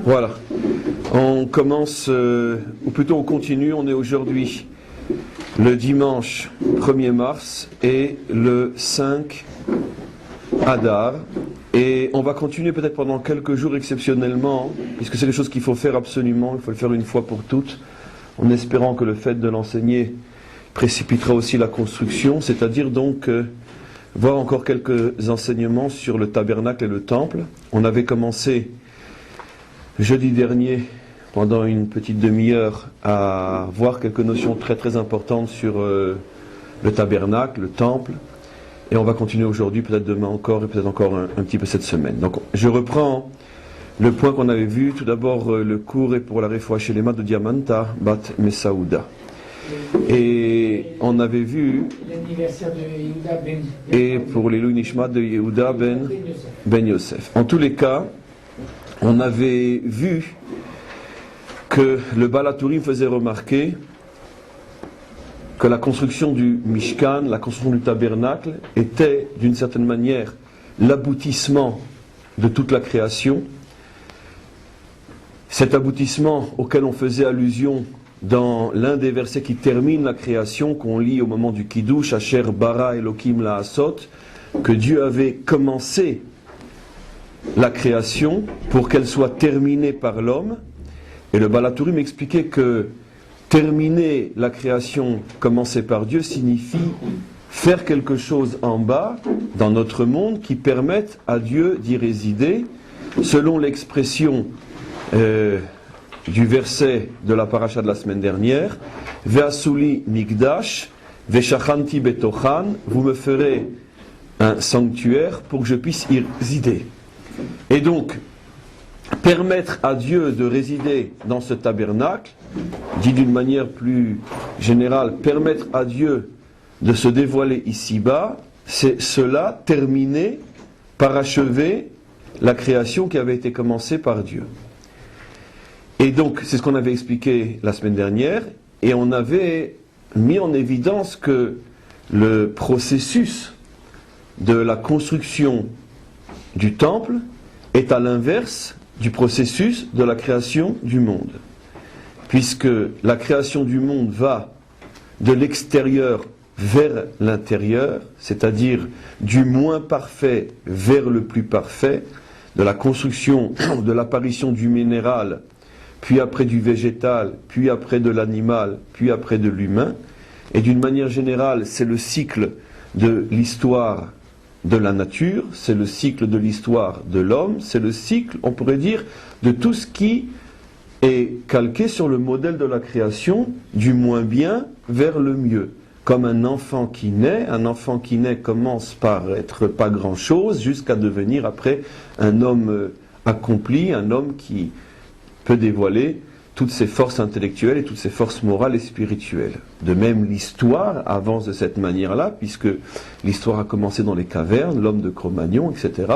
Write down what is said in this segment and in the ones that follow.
Voilà. On commence, ou plutôt on continue, on est aujourd'hui le dimanche 1er mars et le 5 Adar. Et on va continuer peut-être pendant quelques jours exceptionnellement, puisque c'est quelque chose qu'il faut faire absolument, il faut le faire une fois pour toutes, en espérant que le fait de l'enseigner précipitera aussi la construction, c'est-à-dire donc voir encore quelques enseignements sur le tabernacle et le temple. On avait commencé jeudi dernier, pendant une petite demi-heure, à voir quelques notions très très importantes sur le tabernacle, le temple. Et on va continuer aujourd'hui, peut-être demain encore, et peut-être encore un petit peu cette semaine. Donc je reprends le point qu'on avait vu. Tout d'abord, le cours est pour la Refoua Shelema de Diamanta Bat Mesaouda. Et on avait vu, l'anniversaire de Yehuda Ben et pour l'Elou Nishmat de Yehuda Ben Yosef. En tous les cas, on avait vu que le Baal HaTurim faisait remarquer que la construction du Mishkan, la construction du tabernacle, était d'une certaine manière l'aboutissement de toute la création. Cet aboutissement auquel on faisait allusion dans l'un des versets qui termine la création, qu'on lit au moment du Kiddush, Asher bara Elokim la'asot, que Dieu avait commencé la création pour qu'elle soit terminée par l'homme. Et le Baal HaTurim expliquait que terminer la création commencée par Dieu signifie faire quelque chose en bas, dans notre monde, qui permette à Dieu d'y résider, selon l'expression du verset de la paracha de la semaine dernière, Ve'asuli migdash, ve'shachanti betochan, vous me ferez un sanctuaire pour que je puisse y résider. Et donc, permettre à Dieu de résider dans ce tabernacle, dit d'une manière plus générale, permettre à Dieu de se dévoiler ici-bas, c'est cela terminer, parachever la création qui avait été commencée par Dieu. Et donc, c'est ce qu'on avait expliqué la semaine dernière, et on avait mis en évidence que le processus de la construction du temple est à l'inverse du processus de la création du monde. Puisque la création du monde va de l'extérieur vers l'intérieur, c'est-à-dire du moins parfait vers le plus parfait, de la construction, de l'apparition du minéral, puis après du végétal, puis après de l'animal, puis après de l'humain. Et d'une manière générale, c'est le cycle de l'histoire de la nature, c'est le cycle de l'histoire de l'homme, c'est le cycle, on pourrait dire, de tout ce qui est calqué sur le modèle de la création, du moins bien vers le mieux. Comme un enfant qui naît commence par être pas grand-chose, jusqu'à devenir après un homme accompli, un homme qui peut dévoiler toutes ses forces intellectuelles et toutes ses forces morales et spirituelles. De même, l'histoire avance de cette manière-là, puisque l'histoire a commencé dans les cavernes, l'homme de Cro-Magnon, etc.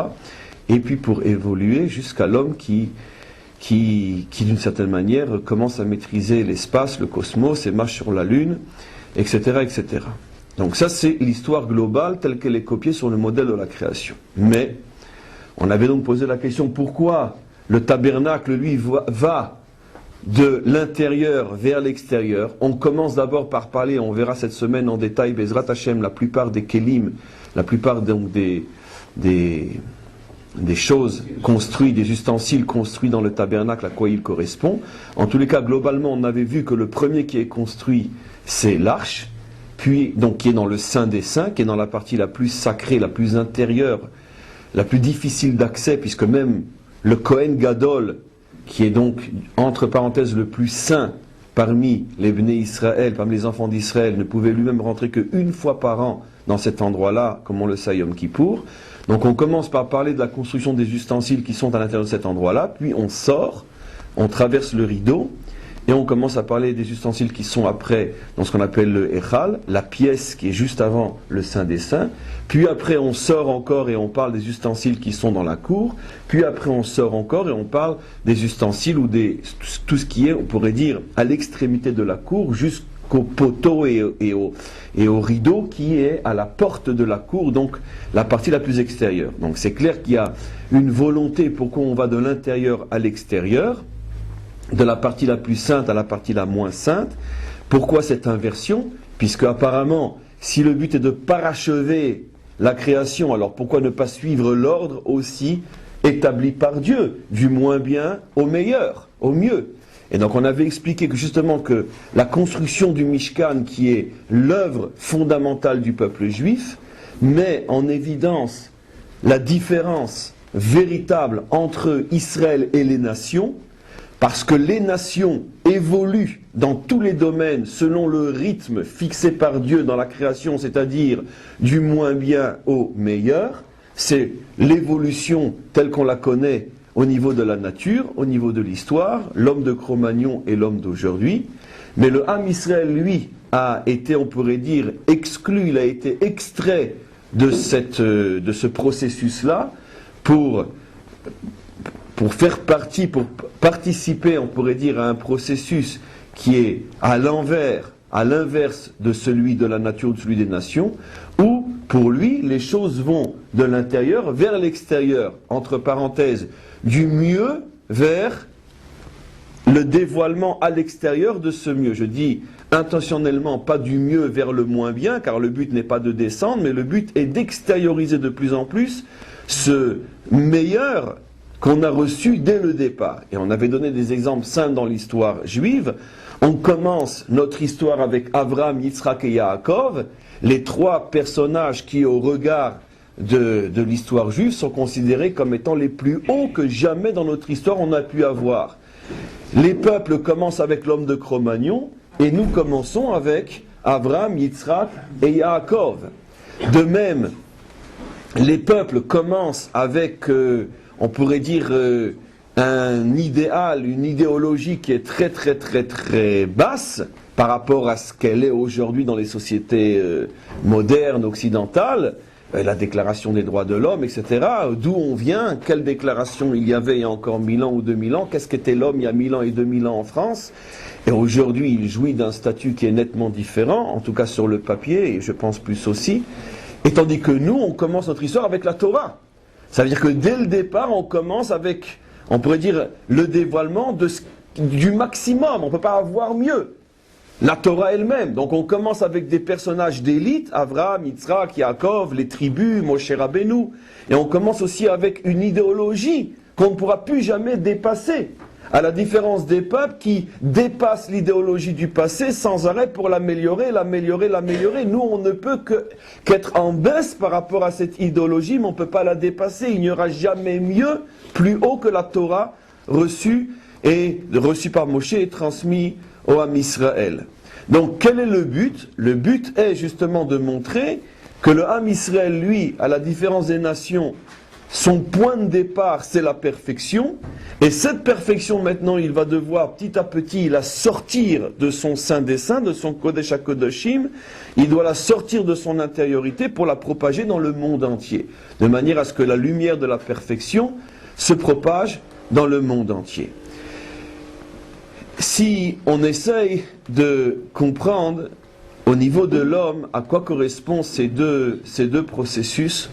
Et puis pour évoluer jusqu'à l'homme qui d'une certaine manière, commence à maîtriser l'espace, le cosmos, et marche sur la Lune, etc., etc. Donc ça, c'est l'histoire globale telle qu'elle est copiée sur le modèle de la création. Mais, on avait donc posé la question, pourquoi le tabernacle, lui, va de l'intérieur vers l'extérieur? On commence d'abord par parler, on verra cette semaine en détail, Bezrat Hashem, la plupart des kelim, la plupart donc des choses construites, des ustensiles construits dans le tabernacle à quoi il correspond. En tous les cas, globalement, on avait vu que le premier qui est construit, c'est l'arche, puis donc qui est dans le Saint des Saints, qui est dans la partie la plus sacrée, la plus intérieure, la plus difficile d'accès, puisque même le Kohen Gadol, qui est donc, entre parenthèses, le plus saint parmi les Bnei Israël, parmi les enfants d'Israël, ne pouvait lui-même rentrer qu'une fois par an dans cet endroit-là, comme on le sait à Yom Kippour. Donc on commence par parler de la construction des ustensiles qui sont à l'intérieur de cet endroit-là, puis on sort, on traverse le rideau, et on commence à parler des ustensiles qui sont après dans ce qu'on appelle le Echal, la pièce qui est juste avant le Saint des Saints. Puis après on sort encore et on parle des ustensiles qui sont dans la cour. Puis après on sort encore et on parle des ustensiles ou tout ce qui est, on pourrait dire, à l'extrémité de la cour, jusqu'au poteau et au rideau qui est à la porte de la cour, donc la partie la plus extérieure. Donc c'est clair qu'il y a une volonté pourquoi on va de l'intérieur à l'extérieur, de la partie la plus sainte à la partie la moins sainte. Pourquoi cette inversion? Puisque apparemment, si le but est de parachever la création, alors pourquoi ne pas suivre l'ordre aussi établi par Dieu, du moins bien au meilleur, au mieux? Et donc on avait expliqué que justement que la construction du Mishkan, qui est l'œuvre fondamentale du peuple juif, met en évidence la différence véritable entre Israël et les nations, parce que les nations évoluent dans tous les domaines selon le rythme fixé par Dieu dans la création, c'est-à-dire du moins bien au meilleur. C'est l'évolution telle qu'on la connaît au niveau de la nature, au niveau de l'histoire, l'homme de Cro-Magnon et l'homme d'aujourd'hui. Mais le Ham Israël, lui, a été, on pourrait dire, exclu, il a été extrait de ce processus-là pour faire partie, pour participer, on pourrait dire, à un processus qui est à l'inverse de celui de la nature, de celui des nations, où, pour lui, les choses vont de l'intérieur vers l'extérieur, entre parenthèses, du mieux vers le dévoilement à l'extérieur de ce mieux. Je dis intentionnellement pas du mieux vers le moins bien, car le but n'est pas de descendre, mais le but est d'extérioriser de plus en plus ce meilleur qu'on a reçu dès le départ. Et on avait donné des exemples simples dans l'histoire juive. On commence notre histoire avec Abraham, Yitzhak et Yaakov, les trois personnages qui, au regard de l'histoire juive, sont considérés comme étant les plus hauts que jamais dans notre histoire on a pu avoir. Les peuples commencent avec l'homme de Cro-Magnon, et nous commençons avec Abraham, Yitzhak et Yaakov. De même, les peuples commencent avec, on pourrait dire, un idéal, une idéologie qui est très très très très basse par rapport à ce qu'elle est aujourd'hui dans les sociétés modernes, occidentales, la déclaration des droits de l'homme, etc. D'où on vient, quelle déclaration il y avait il y a encore 1000 ans ou 2000 ans, qu'est-ce qu'était l'homme il y a 1000 ans et 2000 ans en France. Et aujourd'hui, il jouit d'un statut qui est nettement différent, en tout cas sur le papier, et je pense plus aussi. Et tandis que nous, on commence notre histoire avec la Torah. Ça veut dire que dès le départ, on commence avec, on pourrait dire, le dévoilement du maximum. On ne peut pas avoir mieux. La Torah elle-même. Donc on commence avec des personnages d'élite, Avraham, Yitzhak, Yaakov, les tribus, Moshe Rabbeinu. Et on commence aussi avec une idéologie qu'on ne pourra plus jamais dépasser. À la différence des peuples qui dépassent l'idéologie du passé sans arrêt pour l'améliorer, l'améliorer, l'améliorer. Nous, on ne peut qu'être en baisse par rapport à cette idéologie, mais on ne peut pas la dépasser. Il n'y aura jamais mieux, plus haut que la Torah reçue par Moshe et transmis au Ham Israël. Donc, quel est le but? Le but est justement de montrer que le Ham Israël, lui, à la différence des nations, son point de départ, c'est la perfection. Et cette perfection, maintenant, il va devoir petit à petit la sortir de son Saint des Saints, de son Kodesh HaKodashim. Il doit la sortir de son intériorité pour la propager dans le monde entier. De manière à ce que la lumière de la perfection se propage dans le monde entier. Si on essaye de comprendre au niveau de l'homme à quoi correspondent ces deux processus,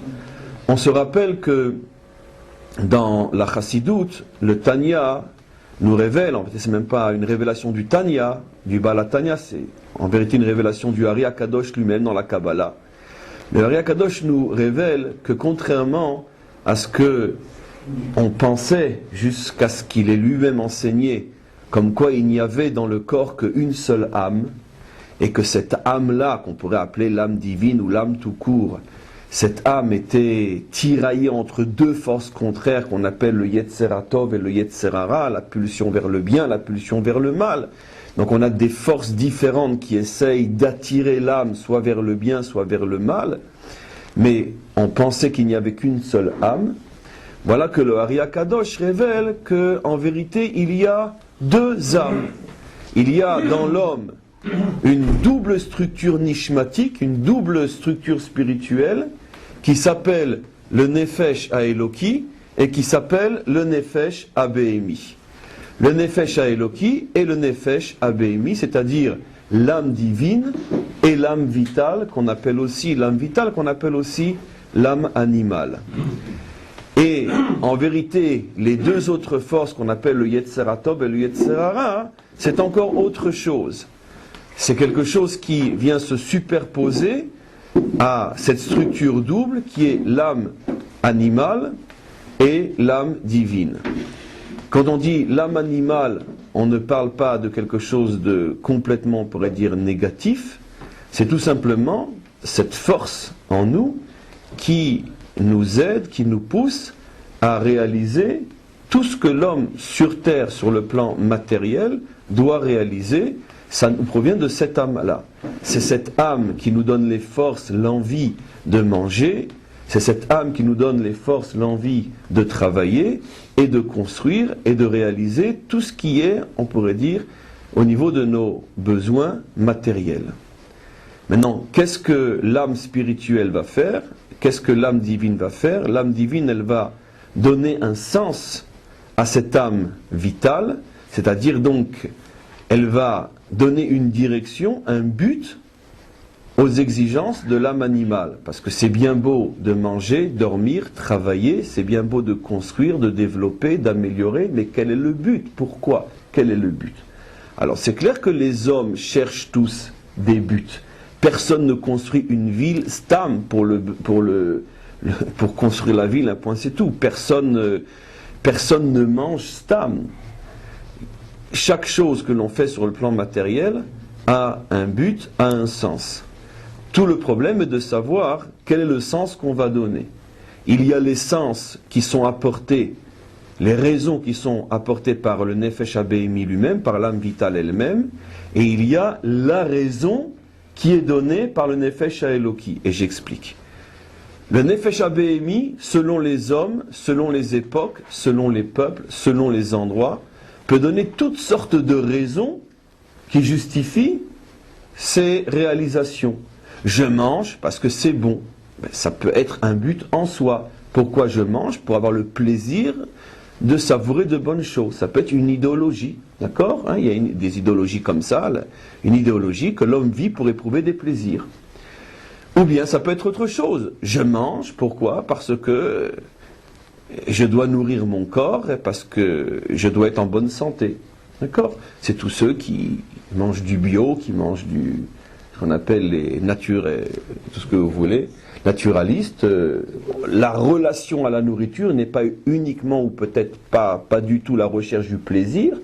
on se rappelle que dans la Chassidoute, le Tanya nous révèle, en fait c'est même pas une révélation du Tanya, du Baal HaTanya, c'est en vérité une révélation du Ari HaKadosh lui-même dans la Kabbalah. Le Ari HaKadosh nous révèle que contrairement à ce que on pensait jusqu'à ce qu'il ait lui-même enseigné, comme quoi il n'y avait dans le corps qu'une seule âme, et que cette âme-là, qu'on pourrait appeler l'âme divine ou l'âme tout court, cette âme était tiraillée entre deux forces contraires qu'on appelle le Yetzer HaTov et le Yetzer Hara, la pulsion vers le bien, la pulsion vers le mal. Donc on a des forces différentes qui essayent d'attirer l'âme soit vers le bien, soit vers le mal. Mais on pensait qu'il n'y avait qu'une seule âme. Voilà que le Ari HaKadosh révèle qu'en vérité il y a deux âmes. Il y a dans l'homme une double structure nishmatique, une double structure spirituelle qui s'appelle le Nefesh HaEloki et qui s'appelle le Nefesh HaBehemi. Le Nefesh HaEloki et le Nefesh HaBehemi, c'est-à-dire l'âme divine et l'âme vitale, qu'on appelle aussi l'âme animale. Et en vérité, les deux autres forces qu'on appelle le Yetzer HaTov et le Yetzer Hara, c'est encore autre chose. C'est quelque chose qui vient se superposer à cette structure double qui est l'âme animale et l'âme divine. Quand on dit l'âme animale, on ne parle pas de quelque chose de complètement, on pourrait dire, négatif. C'est tout simplement cette force en nous qui nous aide, qui nous pousse à réaliser tout ce que l'homme sur terre, sur le plan matériel, doit réaliser. Ça nous provient de cette âme-là. C'est cette âme qui nous donne les forces, l'envie de manger. C'est cette âme qui nous donne les forces, l'envie de travailler et de construire et de réaliser tout ce qui est, on pourrait dire, au niveau de nos besoins matériels. Maintenant, qu'est-ce que l'âme spirituelle va faire? Qu'est-ce que l'âme divine va faire? L'âme divine, elle va donner un sens à cette âme vitale, c'est-à-dire donc, elle va donner une direction, un but aux exigences de l'âme animale. Parce que c'est bien beau de manger, dormir, travailler, c'est bien beau de construire, de développer, d'améliorer, mais quel est le but? Pourquoi? Quel est le but? Alors c'est clair que les hommes cherchent tous des buts. Personne ne construit une ville stam pour construire la ville, un point c'est tout. Personne ne mange stam. Chaque chose que l'on fait sur le plan matériel a un but, a un sens. Tout le problème est de savoir quel est le sens qu'on va donner. Il y a les sens qui sont apportés, les raisons qui sont apportées par le Nefesh HaBehemi lui-même, par l'âme vitale elle-même, et il y a la raison qui est donnée par le Nefesh HaEloki. Et j'explique. Le Nefesh HaBehemi, selon les hommes, selon les époques, selon les peuples, selon les endroits, peut donner toutes sortes de raisons qui justifient ces réalisations. Je mange parce que c'est bon. Ben, ça peut être un but en soi. Pourquoi je mange? Pour avoir le plaisir de savourer de bonnes choses. Ça peut être une idéologie. D'accord? Il y a des idéologies comme ça. Une idéologie que l'homme vit pour éprouver des plaisirs. Ou bien ça peut être autre chose. Je mange. Pourquoi? Parce que je dois nourrir mon corps, parce que je dois être en bonne santé. D'accord? C'est tous ceux qui mangent du bio, qui mangent ce qu'on appelle les tout ce que vous voulez, naturalistes. La relation à la nourriture n'est pas uniquement, ou peut-être pas du tout, la recherche du plaisir,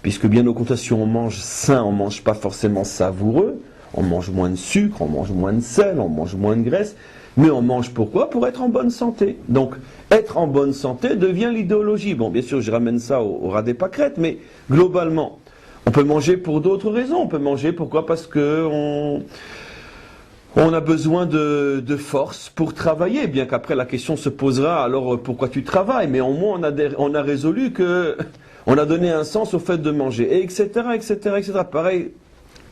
puisque bien au contraire, si on mange sain, on ne mange pas forcément savoureux, on mange moins de sucre, on mange moins de sel, on mange moins de graisse, mais on mange pourquoi? Pour être en bonne santé. Donc, être en bonne santé devient l'idéologie. Bon, bien sûr, je ramène ça au ras des pâquerettes, mais globalement, on peut manger pour d'autres raisons. On peut manger pourquoi? Parce que on a besoin de force pour travailler, bien qu'après la question se posera, alors pourquoi tu travailles? Mais au moins on a résolu que on a donné un sens au fait de manger, et etc., etc., etc. Pareil,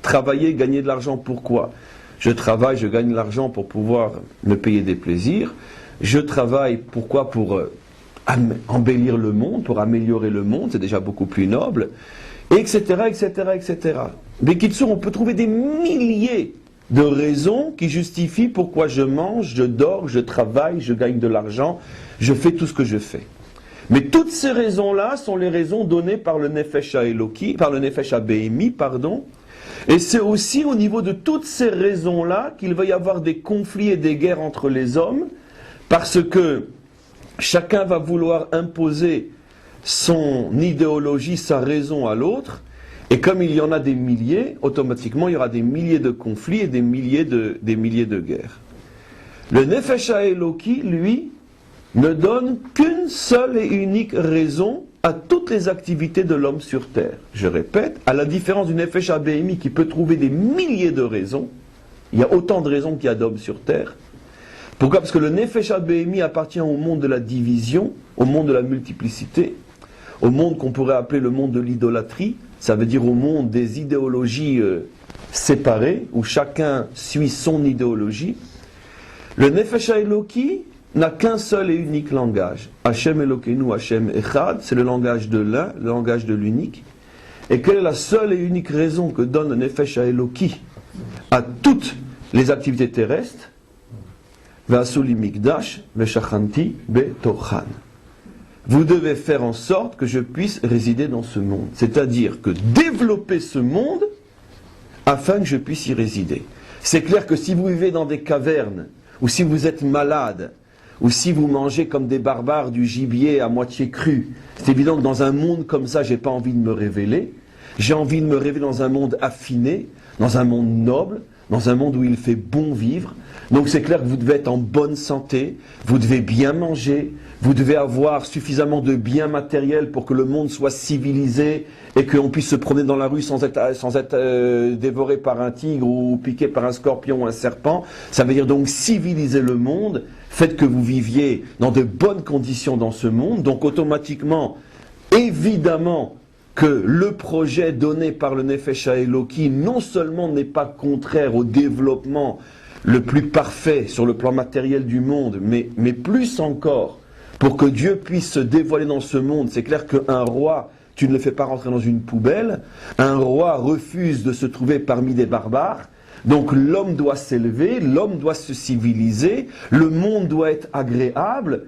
travailler, gagner de l'argent, pourquoi? Je travaille, je gagne de l'argent pour pouvoir me payer des plaisirs. Je travaille, pourquoi? Pour embellir le monde, pour améliorer le monde, c'est déjà beaucoup plus noble, etc., etc., etc. Mais Kitsour, on peut trouver des milliers de raisons qui justifient pourquoi je mange, je dors, je travaille, je gagne de l'argent, je fais tout ce que je fais. Mais toutes ces raisons-là sont les raisons données par le Nefesh HaEloki, par le Nefesh HaBehemi, pardon. Et c'est aussi au niveau de toutes ces raisons-là qu'il va y avoir des conflits et des guerres entre les hommes, parce que chacun va vouloir imposer son idéologie, sa raison à l'autre, et comme il y en a des milliers, automatiquement il y aura des milliers de conflits et des milliers de guerres. Le Nefesh HaEloki, lui, ne donne qu'une seule et unique raison à toutes les activités de l'homme sur terre. Je répète, à la différence du Nefesh HaBehemi qui peut trouver des milliers de raisons, il y a autant de raisons qu'il y a d'hommes sur terre. Pourquoi? Parce que le Nefesh HaBehemi appartient au monde de la division, au monde de la multiplicité, au monde qu'on pourrait appeler le monde de l'idolâtrie, ça veut dire au monde des idéologies séparées, où chacun suit son idéologie. Le Nefesh HaEloki n'a qu'un seul et unique langage. Hashem Elokeinu, Hashem Echad, c'est le langage de l'un, le langage de l'unique. Et quelle est la seule et unique raison que donne le Nefesh HaEloki à toutes les activités terrestres? V'asuli mikdash v'shachanti betochan. Vous devez faire en sorte que je puisse résider dans ce monde. C'est-à-dire que développer ce monde afin que je puisse y résider. C'est clair que si vous vivez dans des cavernes, ou si vous êtes malade, ou si vous mangez comme des barbares du gibier à moitié cru, c'est évident que dans un monde comme ça, j'ai pas envie de me révéler. J'ai envie de me révéler dans un monde affiné, dans un monde noble, dans un monde où il fait bon vivre. Donc c'est clair que vous devez être en bonne santé, vous devez bien manger, vous devez avoir suffisamment de biens matériels pour que le monde soit civilisé et qu'on puisse se promener dans la rue sans être dévoré par un tigre ou piqué par un scorpion ou un serpent. Ça veut dire donc civiliser le monde, faites que vous viviez dans de bonnes conditions dans ce monde. Donc automatiquement, évidemment, que le projet donné par le Nefesh HaEloki non seulement n'est pas contraire au développement le plus parfait sur le plan matériel du monde, mais plus encore, pour que Dieu puisse se dévoiler dans ce monde. C'est clair qu'un roi, tu ne le fais pas rentrer dans une poubelle, un roi refuse de se trouver parmi des barbares, donc l'homme doit s'élever, l'homme doit se civiliser, le monde doit être agréable,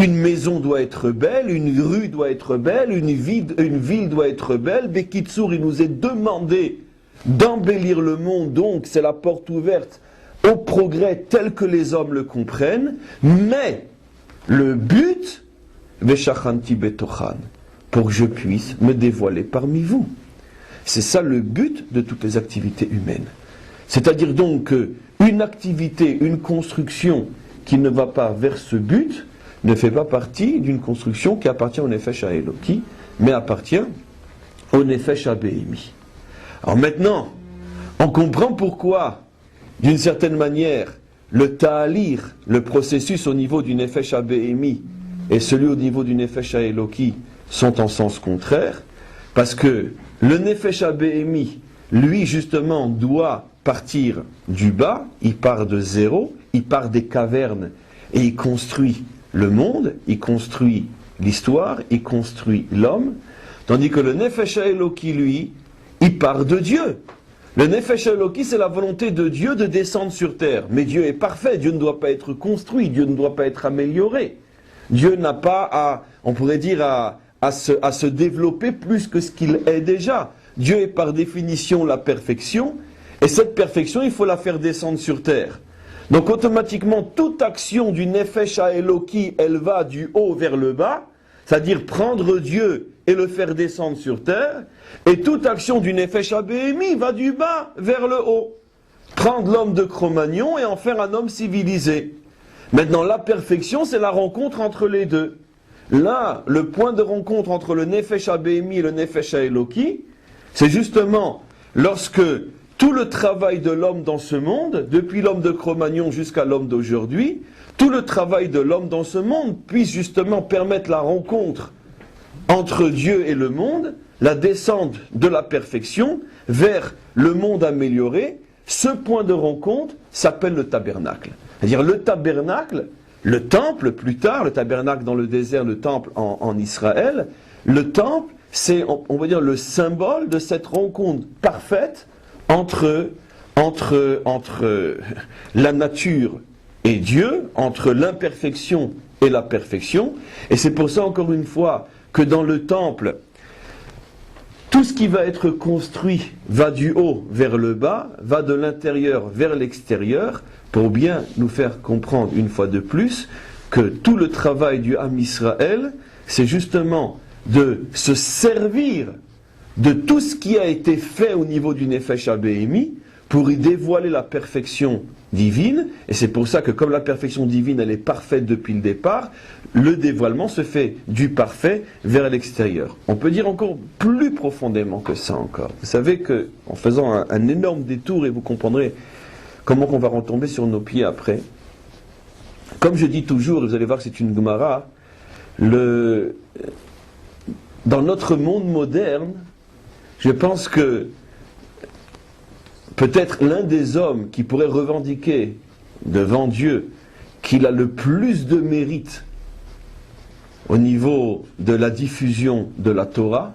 une maison doit être belle, une rue doit être belle, une ville doit être belle. Bekitsour, il nous est demandé d'embellir le monde, donc c'est la porte ouverte au progrès tel que les hommes le comprennent, mais le but, Veshachanti betochan, pour que je puisse me dévoiler parmi vous. C'est ça le but de toutes les activités humaines. C'est-à-dire donc qu'une activité, une construction qui ne va pas vers ce but, ne fait pas partie d'une construction qui appartient au Nefesh HaEloki, mais appartient au Nefesh HaBehemi. Alors maintenant, on comprend pourquoi, d'une certaine manière, le ta'alir, le processus au niveau du Nefesh HaBehemi et celui au niveau du Nefesh HaEloki sont en sens contraire, parce que le Nefesh HaBehemi, lui justement, doit partir du bas, il part de zéro, il part des cavernes et il construit le monde, il construit l'histoire, il construit l'homme, tandis que le Nefesh HaEloki, lui, il part de Dieu. Le Nefesh HaEloki, c'est la volonté de Dieu de descendre sur terre. Mais Dieu est parfait, Dieu ne doit pas être construit, Dieu ne doit pas être amélioré. Dieu n'a pas on pourrait dire, à se développer plus que ce qu'il est déjà. Dieu est par définition la perfection, et cette perfection, il faut la faire descendre sur terre. Donc automatiquement, toute action du Nefesh HaEloki, elle va du haut vers le bas, c'est-à-dire prendre Dieu et le faire descendre sur terre, et toute action du Nefesh HaBehemi va du bas vers le haut. Prendre l'homme de Cro-Magnon et en faire un homme civilisé. Maintenant, la perfection, c'est la rencontre entre les deux. Là, le point de rencontre entre le Nefesh HaBehemi et le Nefesh HaEloki, c'est justement lorsque tout le travail de l'homme dans ce monde, depuis l'homme de Cro-Magnon jusqu'à l'homme d'aujourd'hui, tout le travail de l'homme dans ce monde puisse justement permettre la rencontre entre Dieu et le monde, la descente de la perfection vers le monde amélioré. Ce point de rencontre s'appelle le tabernacle. C'est-à-dire le tabernacle, le temple plus tard, le tabernacle dans le désert, le temple en Israël, le temple, c'est, on va dire, le symbole de cette rencontre parfaite entre la nature et Dieu, entre l'imperfection et la perfection. Et c'est pour ça, encore une fois, que dans le temple, tout ce qui va être construit va du haut vers le bas, va de l'intérieur vers l'extérieur, pour bien nous faire comprendre une fois de plus que tout le travail du Ham Israël, c'est justement de se servir de tout ce qui a été fait au niveau du Nefesh HaBehemi pour y dévoiler la perfection divine. Et c'est pour ça que comme la perfection divine, elle est parfaite depuis le départ, le dévoilement se fait du parfait vers l'extérieur. On peut dire encore plus profondément que ça encore. Vous savez que, en faisant un énorme détour, et vous comprendrez comment on va retomber sur nos pieds après, comme je dis toujours, et vous allez voir que c'est une Gemara, dans notre monde moderne, je pense que peut-être l'un des hommes qui pourrait revendiquer devant Dieu qu'il a le plus de mérite au niveau de la diffusion de la Torah,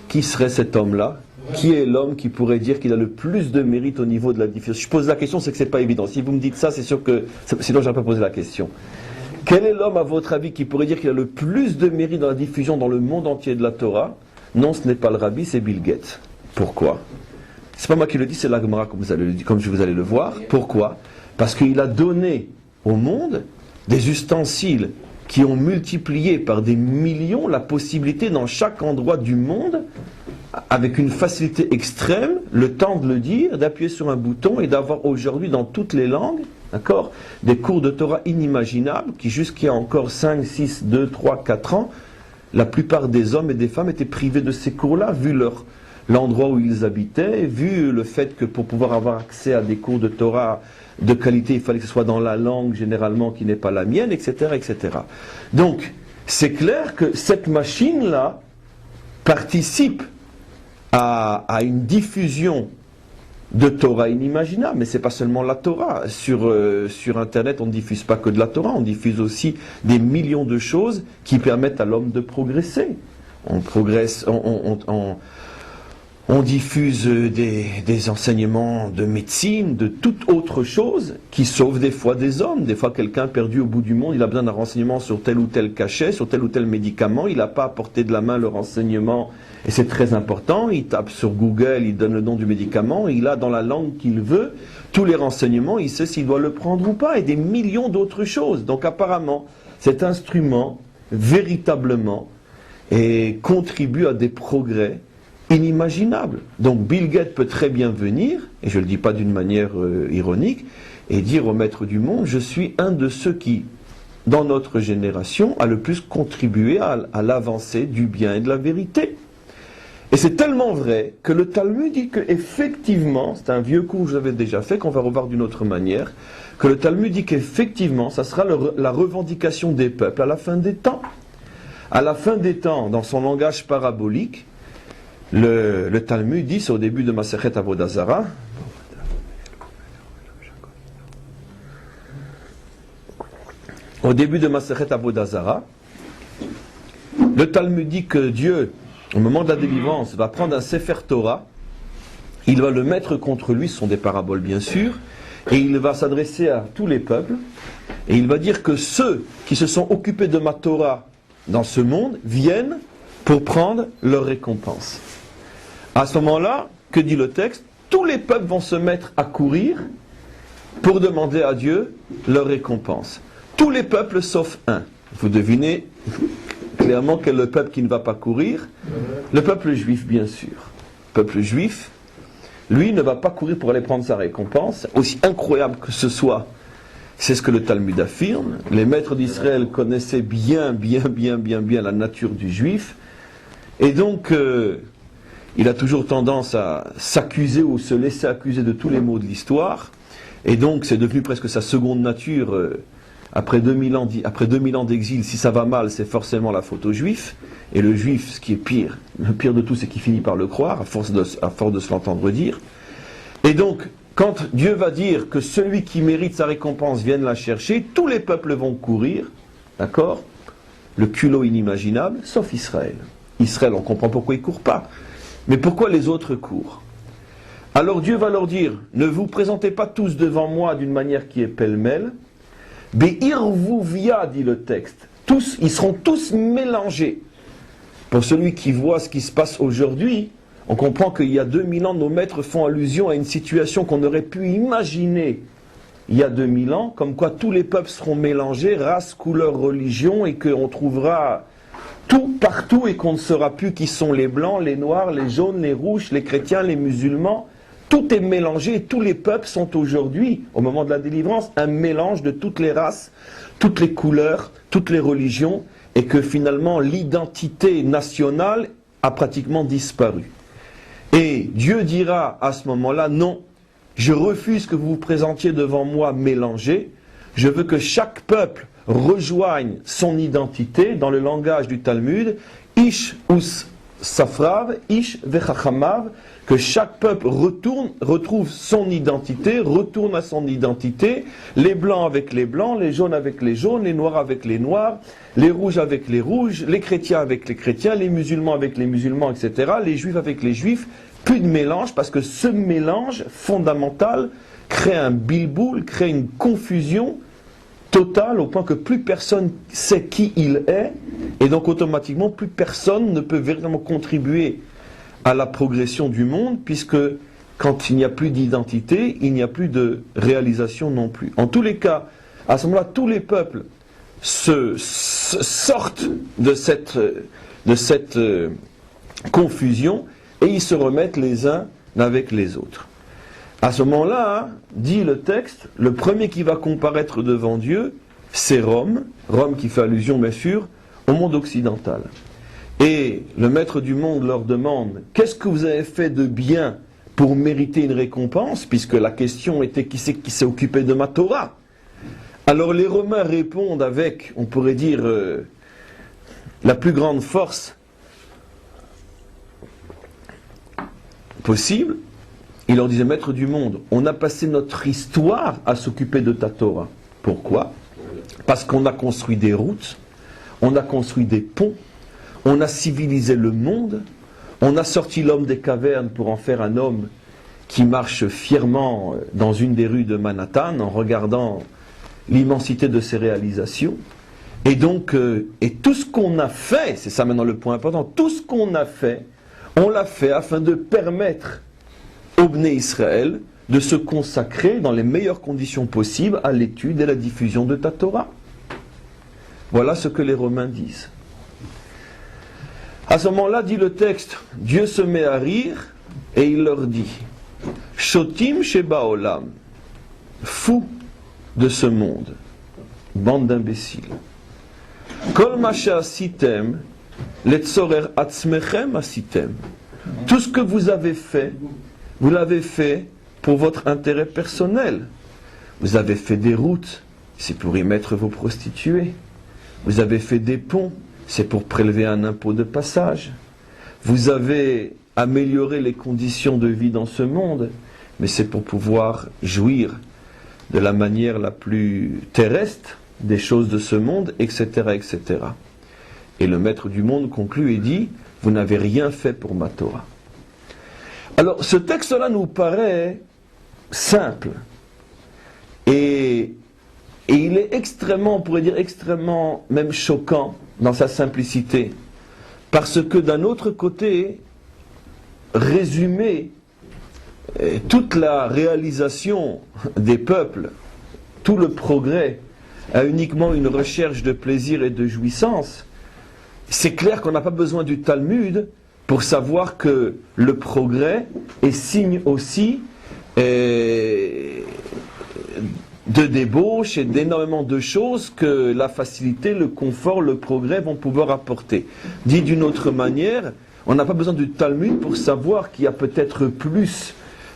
qui serait cet homme-là? Qui est l'homme qui pourrait dire qu'il a le plus de mérite au niveau de la diffusion? Je pose la question, c'est que c'est pas évident. Si vous me dites ça, c'est sûr que... Sinon, j'aurais pas posé la question. Quel est l'homme, à votre avis, qui pourrait dire qu'il a le plus de mérite dans la diffusion dans le monde entier de la Torah? Non, ce n'est pas le rabbi, c'est Bill Gates. Pourquoi? C'est pas moi qui le dis, c'est la Gemara, comme vous allez le voir. Pourquoi? Parce qu'il a donné au monde des ustensiles qui ont multiplié par des millions la possibilité dans chaque endroit du monde, avec une facilité extrême, le temps de le dire, d'appuyer sur un bouton et d'avoir aujourd'hui dans toutes les langues, d'accord, des cours de Torah inimaginables qui jusqu'il y a encore 5, 6, 2, 3, 4 ans, la plupart des hommes et des femmes étaient privés de ces cours-là, vu l'endroit où ils habitaient, vu le fait que pour pouvoir avoir accès à des cours de Torah de qualité, il fallait que ce soit dans la langue généralement qui n'est pas la mienne, etc., etc. Donc, c'est clair que cette machine-là participe à une diffusion de Torah inimaginable, mais c'est pas seulement la Torah. Sur Internet, on ne diffuse pas que de la Torah, on diffuse aussi des millions de choses qui permettent à l'homme de progresser. On progresse, on diffuse des enseignements de médecine, de toute autre chose qui sauve des fois des hommes. Des fois, quelqu'un perdu au bout du monde, il a besoin d'un renseignement sur tel ou tel cachet, sur tel ou tel médicament. Il n'a pas à portée de la main le renseignement, et c'est très important. Il tape sur Google, il donne le nom du médicament, et il a dans la langue qu'il veut tous les renseignements, il sait s'il doit le prendre ou pas, et des millions d'autres choses. Donc apparemment, cet instrument, véritablement, contribue à des progrès inimaginable. Donc Bill Gates peut très bien venir, et je ne le dis pas d'une manière ironique, et dire au maître du monde, je suis un de ceux qui, dans notre génération, a le plus contribué à l'avancée du bien et de la vérité. Et c'est tellement vrai que le Talmud dit qu'effectivement, c'est un vieux coup que j'avais déjà fait, qu'on va revoir d'une autre manière, que le Talmud dit qu'effectivement, ça sera la revendication des peuples à la fin des temps. À la fin des temps, dans son langage parabolique, le Talmud dit, c'est au début de Masechet Avodah Zarah, au début de Masechet Avodah Zarah, le Talmud dit que Dieu, au moment de la délivrance, va prendre un Sefer Torah, il va le mettre contre lui, ce sont des paraboles bien sûr, et il va s'adresser à tous les peuples, et il va dire que ceux qui se sont occupés de ma Torah dans ce monde viennent pour prendre leur récompense. À ce moment-là, que dit le texte? Tous les peuples vont se mettre à courir pour demander à Dieu leur récompense. Tous les peuples sauf un. Vous devinez clairement quel est le peuple qui ne va pas courir? Le peuple juif, bien sûr. Le peuple juif, lui, ne va pas courir pour aller prendre sa récompense, aussi incroyable que ce soit. C'est ce que le Talmud affirme. Les maîtres d'Israël connaissaient bien la nature du juif. Et donc, il a toujours tendance à s'accuser ou se laisser accuser de tous les maux de l'histoire. Et donc, c'est devenu presque sa seconde nature. Après 2000 ans d'exil, si ça va mal, c'est forcément la faute aux Juifs. Et le Juif, ce qui est pire, le pire de tout, c'est qu'il finit par le croire, à force de se l'entendre dire. Et donc, quand Dieu va dire que celui qui mérite sa récompense vienne la chercher, tous les peuples vont courir, d'accord? Le culot inimaginable, sauf Israël. Israël, on comprend pourquoi il ne court pas. Mais pourquoi les autres courent? Alors Dieu va leur dire, ne vous présentez pas tous devant moi d'une manière qui est pêle-mêle. Be'irvuvia, dit le texte. Tous, ils seront tous mélangés. Pour celui qui voit ce qui se passe aujourd'hui, on comprend qu'il y a 2000 ans, nos maîtres font allusion à une situation qu'on aurait pu imaginer il y a 2000 ans, comme quoi tous les peuples seront mélangés, race, couleur, religion, et qu'on trouvera tout partout et qu'on ne saura plus qui sont les blancs, les noirs, les jaunes, les rouges, les chrétiens, les musulmans. Tout est mélangé et tous les peuples sont aujourd'hui, au moment de la délivrance, un mélange de toutes les races, toutes les couleurs, toutes les religions, et que finalement l'identité nationale a pratiquement disparu. Et Dieu dira à ce moment-là, non, je refuse que vous vous présentiez devant moi mélangés, je veux que chaque peuple rejoigne son identité dans le langage du Talmud, Ish us safrav, ish vechachamav, que chaque peuple retrouve son identité, retourne à son identité, les blancs avec les blancs, les jaunes avec les jaunes, les noirs avec les noirs, les rouges avec les rouges, les chrétiens avec les chrétiens, les musulmans avec les musulmans, etc., les juifs avec les juifs, plus de mélange, parce que ce mélange fondamental crée un bilboul, crée une confusion totale, au point que plus personne sait qui il est, et donc automatiquement plus personne ne peut véritablement contribuer à la progression du monde, puisque quand il n'y a plus d'identité, il n'y a plus de réalisation non plus. En tous les cas, à ce moment-là, tous les peuples sortent de cette confusion, et ils se remettent les uns avec les autres. À ce moment-là, dit le texte, le premier qui va comparaître devant Dieu, c'est Rome, Rome qui fait allusion bien sûr au monde occidental. Et le maître du monde leur demande, qu'est-ce que vous avez fait de bien pour mériter une récompense, puisque la question était qui c'est qui s'est occupé de ma Torah. Alors les Romains répondent avec, on pourrait dire, la plus grande force possible. Il leur disait, maître du monde, on a passé notre histoire à s'occuper de ta Torah. Pourquoi? Parce qu'on a construit des routes, on a construit des ponts, on a civilisé le monde, on a sorti l'homme des cavernes pour en faire un homme qui marche fièrement dans une des rues de Manhattan en regardant l'immensité de ses réalisations. Et donc, et tout ce qu'on a fait, c'est ça maintenant le point important, tout ce qu'on a fait, on l'a fait afin de permettre au Bnei Israël de se consacrer dans les meilleures conditions possibles à l'étude et la diffusion de ta Torah. Voilà ce que les Romains disent. À ce moment-là, dit le texte, Dieu se met à rire et il leur dit, Shotim sheba olam, fous de ce monde, bande d'imbéciles. Kol ma she'asitem, letzorer atzmechem asitem. Tout ce que vous avez fait, vous l'avez fait pour votre intérêt personnel. Vous avez fait des routes, c'est pour y mettre vos prostituées. Vous avez fait des ponts, c'est pour prélever un impôt de passage. Vous avez amélioré les conditions de vie dans ce monde, mais c'est pour pouvoir jouir de la manière la plus terrestre des choses de ce monde, etc., etc. Et le maître du monde conclut et dit, vous n'avez rien fait pour ma Torah. Alors, ce texte-là nous paraît simple. Et il est extrêmement, on pourrait dire extrêmement, même choquant dans sa simplicité. Parce que d'un autre côté, résumer toute la réalisation des peuples, tout le progrès, à uniquement une recherche de plaisir et de jouissance, c'est clair qu'on n'a pas besoin du Talmud pour savoir que le progrès est signe aussi de débauche et d'énormément de choses que la facilité, le confort, le progrès vont pouvoir apporter. Dit d'une autre manière, on n'a pas besoin du Talmud pour savoir qu'il y a peut-être plus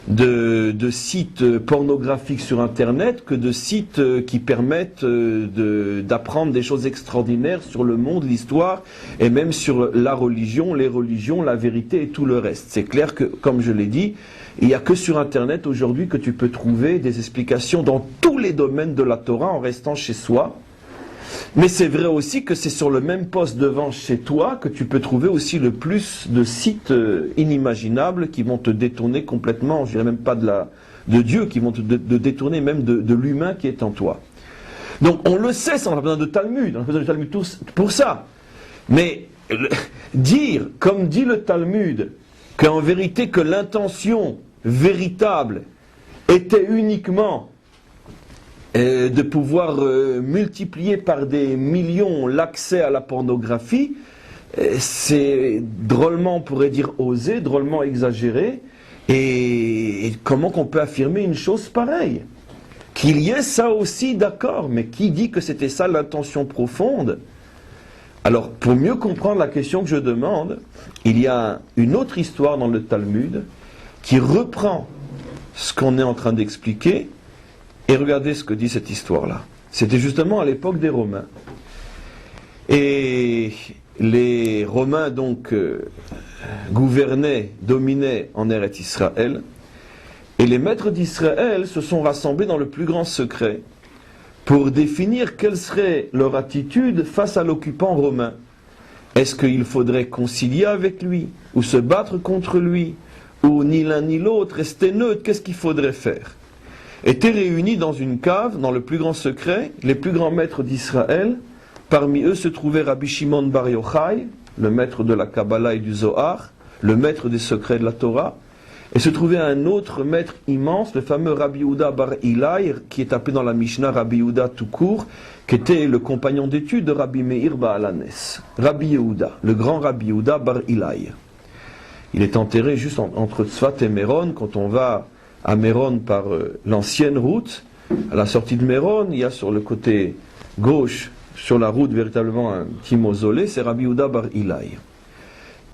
de sites pornographiques sur Internet que de sites qui permettent d'apprendre des choses extraordinaires sur le monde, l'histoire et même sur la religion, les religions, la vérité et tout le reste. C'est clair que, comme je l'ai dit, il n'y a que sur Internet aujourd'hui que tu peux trouver des explications dans tous les domaines de la Torah en restant chez soi. Mais c'est vrai aussi que c'est sur le même poste devant chez toi que tu peux trouver aussi le plus de sites inimaginables qui vont te détourner complètement, je dirais même pas de Dieu, qui vont te détourner même de l'humain qui est en toi. Donc on le sait, ça, on n'a pas besoin de Talmud, on n'a pas besoin de Talmud pour ça. Mais dire, comme dit le Talmud, qu'en vérité que l'intention véritable était uniquement de pouvoir multiplier par des millions l'accès à la pornographie, c'est drôlement, on pourrait dire, osé, drôlement exagéré. Et comment qu'on peut affirmer une chose pareille? Qu'il y ait ça aussi, d'accord, mais qui dit que c'était ça l'intention profonde? Alors, pour mieux comprendre la question que je demande, il y a une autre histoire dans le Talmud qui reprend ce qu'on est en train d'expliquer. Et regardez ce que dit cette histoire-là. C'était justement à l'époque des Romains. Et les Romains, donc, gouvernaient, dominaient en Eretz Israël. Et les maîtres d'Israël se sont rassemblés dans le plus grand secret pour définir quelle serait leur attitude face à l'occupant romain. Est-ce qu'il faudrait concilier avec lui, ou se battre contre lui, ou ni l'un ni l'autre, rester neutre? Qu'est-ce qu'il faudrait faire? Étaient réunis dans une cave, dans le plus grand secret, les plus grands maîtres d'Israël. Parmi eux se trouvait Rabbi Shimon Bar Yochai, le maître de la Kabbalah et du Zohar, le maître des secrets de la Torah. Et se trouvait un autre maître immense, le fameux Rabbi Yehuda Bar Ilai, qui est appelé dans la Mishnah Rabbi Yehuda tout court, qui était le compagnon d'études de Rabbi Meir Baalanes. Rabbi Yehuda, le grand Rabbi Yehuda Bar Ilai. Il est enterré juste entre Tzfat et Méron. Quand on va à Méron par l'ancienne route, à la sortie de Méron, il y a sur le côté gauche, sur la route, véritablement un petit mausolée, c'est Rabbi Yehuda Bar Ilai.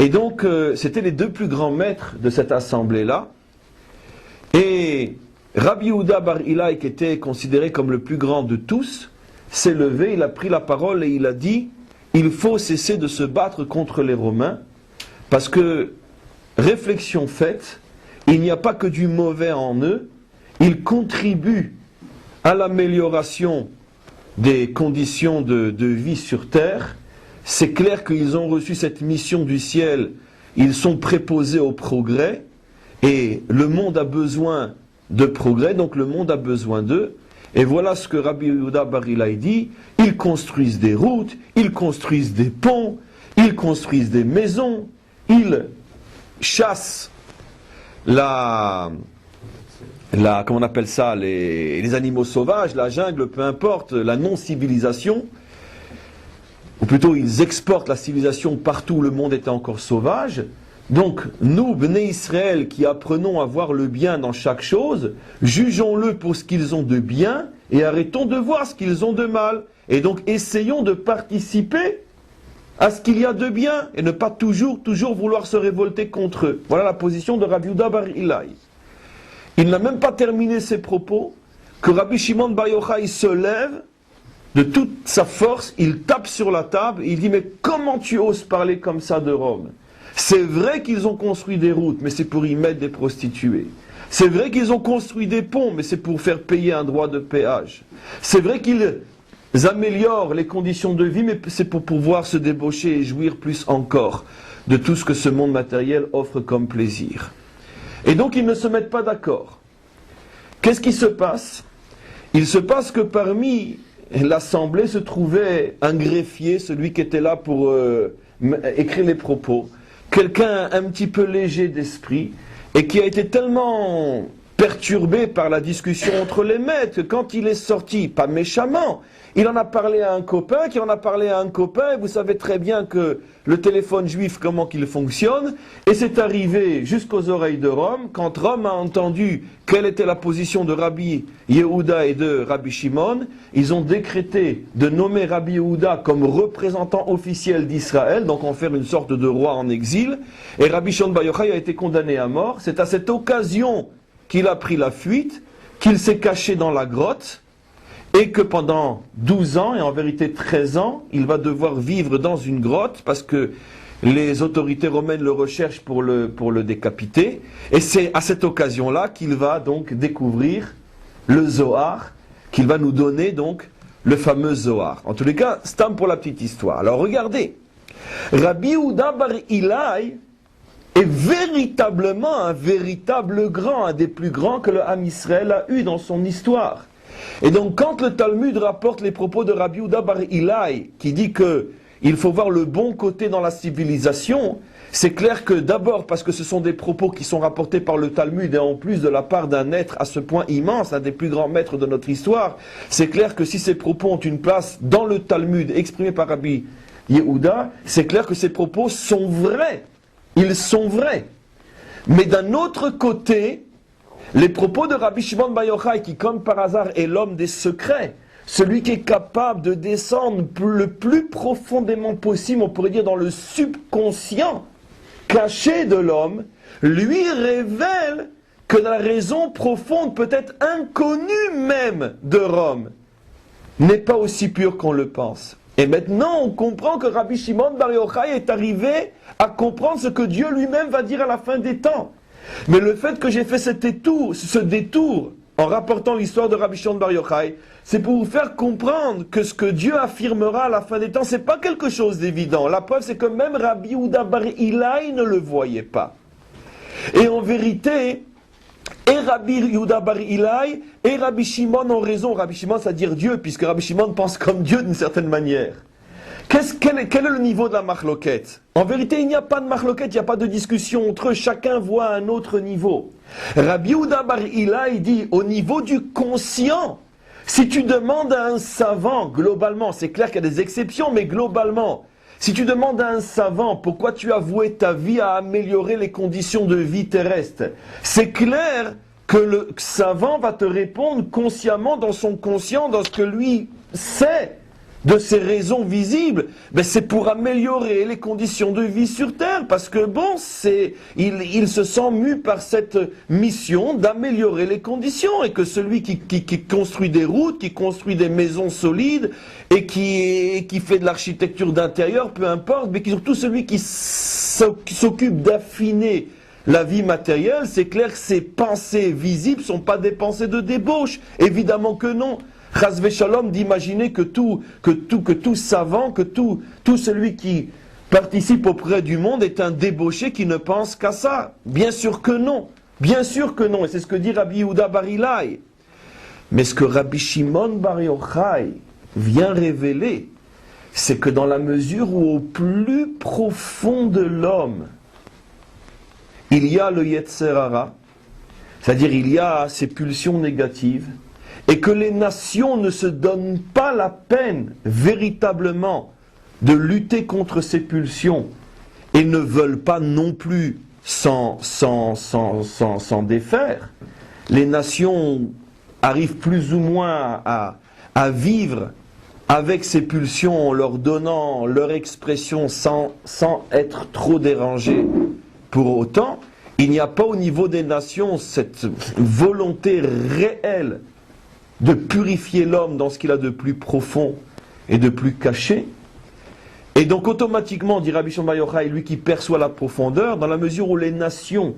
Et donc, c'était les deux plus grands maîtres de cette assemblée-là. Et Rabbi Yehuda Bar Ilai, qui était considéré comme le plus grand de tous, s'est levé, il a pris la parole et il a dit « Il faut cesser de se battre contre les Romains, parce que, réflexion faite, il n'y a pas que du mauvais en eux, ils contribuent à l'amélioration des conditions de vie sur terre. C'est clair qu'ils ont reçu cette mission du ciel, ils sont préposés au progrès, et le monde a besoin de progrès, donc le monde a besoin d'eux. Et voilà ce que Rabbi Yehuda Bar Ilai dit, ils construisent des routes, ils construisent des ponts, ils construisent des maisons, ils chassent comment on appelle ça, les animaux sauvages, la jungle, peu importe, la non-civilisation. Ou plutôt, ils exportent la civilisation partout où le monde était encore sauvage. Donc, nous, Bnei Israël, qui apprenons à voir le bien dans chaque chose, jugeons-le pour ce qu'ils ont de bien et arrêtons de voir ce qu'ils ont de mal. Et donc, essayons de participer à ce qu'il y a de bien et ne pas toujours vouloir se révolter contre eux. Voilà la position de Rabbi Yehuda Bar Ilai. Il n'a même pas terminé ses propos que Rabbi Shimon Bar Yochai se lève de toute sa force, il tape sur la table et il dit « Mais comment tu oses parler comme ça de Rome ? C'est vrai qu'ils ont construit des routes, mais c'est pour y mettre des prostituées. C'est vrai qu'ils ont construit des ponts, mais c'est pour faire payer un droit de péage. C'est vrai qu'ils améliorent les conditions de vie, mais c'est pour pouvoir se débaucher et jouir plus encore de tout ce que ce monde matériel offre comme plaisir. » Et donc ils ne se mettent pas d'accord. Qu'est-ce qui se passe ? Il se passe que parmi l'assemblée se trouvait un greffier, celui qui était là pour écrire les propos, quelqu'un un petit peu léger d'esprit, et qui a été tellement perturbé par la discussion entre les maîtres, que quand il est sorti, pas méchamment, il en a parlé à un copain, qui en a parlé à un copain, et vous savez très bien que le téléphone juif, comment qu'il fonctionne, et c'est arrivé jusqu'aux oreilles de Rome, quand Rome a entendu quelle était la position de Rabbi Yehuda et de Rabbi Shimon, ils ont décrété de nommer Rabbi Yehuda comme représentant officiel d'Israël, donc en faire une sorte de roi en exil, et Rabbi Shimon Bar Yochai a été condamné à mort. C'est à cette occasion qu'il a pris la fuite, qu'il s'est caché dans la grotte, et que pendant 12 ans, et en vérité 13 ans, il va devoir vivre dans une grotte, parce que les autorités romaines le recherchent pour le décapiter, et c'est à cette occasion-là qu'il va donc découvrir le Zohar, qu'il va nous donner donc le fameux Zohar. En tous les cas, c'est un pour la petite histoire. Alors regardez, Rabbi Yehuda Bar Ilai est véritablement un véritable grand, un des plus grands que le Ham Israël a eu dans son histoire. Et donc quand le Talmud rapporte les propos de Rabbi Yehuda Bar Ilai, qui dit que il faut voir le bon côté dans la civilisation, c'est clair que d'abord parce que ce sont des propos qui sont rapportés par le Talmud et en plus de la part d'un être à ce point immense, un des plus grands maîtres de notre histoire, c'est clair que si ces propos ont une place dans le Talmud exprimé par Rabbi Yehuda, c'est clair que ces propos sont vrais. Ils sont vrais. Mais d'un autre côté, les propos de Rabbi Shimon Bar Yochai, qui comme par hasard est l'homme des secrets, celui qui est capable de descendre le plus profondément possible, on pourrait dire dans le subconscient caché de l'homme, lui révèle que la raison profonde, peut-être inconnue même de Rome, n'est pas aussi pure qu'on le pense. Et maintenant, on comprend que Rabbi Shimon Bar Yochai est arrivé à comprendre ce que Dieu lui-même va dire à la fin des temps. Mais le fait que j'ai fait ce détour, en rapportant l'histoire de Rabbi Shimon Bar Yochai, c'est pour vous faire comprendre que ce que Dieu affirmera à la fin des temps, c'est pas quelque chose d'évident. La preuve, c'est que même Rabbi Yehuda Bar Ilai ne le voyait pas. Et en vérité, et Rabbi Yehuda Bar Ilai et Rabbi Shimon ont raison. Rabbi Shimon, c'est-à-dire Dieu, puisque Rabbi Shimon pense comme Dieu d'une certaine manière. Quel est le niveau de la marloquette? En vérité, il n'y a pas de marloquette, il n'y a pas de discussion entre eux. Chacun voit un autre niveau. Rabbi Yehuda Bar Ilai dit, au niveau du conscient, si tu demandes à un savant, globalement, c'est clair qu'il y a des exceptions, mais globalement, si tu demandes à un savant pourquoi tu as voué ta vie à améliorer les conditions de vie terrestre, c'est clair que le savant va te répondre consciemment dans son conscient, dans ce que lui sait de ses raisons visibles. Ben c'est pour améliorer les conditions de vie sur Terre, parce que bon, il se sent mu par cette mission d'améliorer les conditions, et que celui qui construit des routes, qui construit des maisons solides, et qui fait de l'architecture d'intérieur, peu importe, mais surtout celui qui s'occupe d'affiner la vie matérielle, c'est clair que ses pensées visibles ne sont pas des pensées de débauche. Évidemment que non. Chas v'shalom d'imaginer que tout savant, que tout celui qui participe auprès du monde est un débauché qui ne pense qu'à ça. Bien sûr que non. Bien sûr que non. Et c'est ce que dit Rabbi Yehuda Bar Ilai. Mais ce que Rabbi Shimon Bar Yochai vient révéler, c'est que dans la mesure où au plus profond de l'homme, il y a le Yetzer Hara, c'est-à-dire il y a ces pulsions négatives, et que les nations ne se donnent pas la peine véritablement de lutter contre ces pulsions, et ne veulent pas non plus s'en défaire. Les nations arrivent plus ou moins à vivre avec ces pulsions en leur donnant leur expression sans être trop dérangées. Pour autant, il n'y a pas au niveau des nations cette volonté réelle de purifier l'homme dans ce qu'il a de plus profond et de plus caché. Et donc automatiquement, dit Rabbi Shimon Bar Yochai, lui qui perçoit la profondeur, dans la mesure où les nations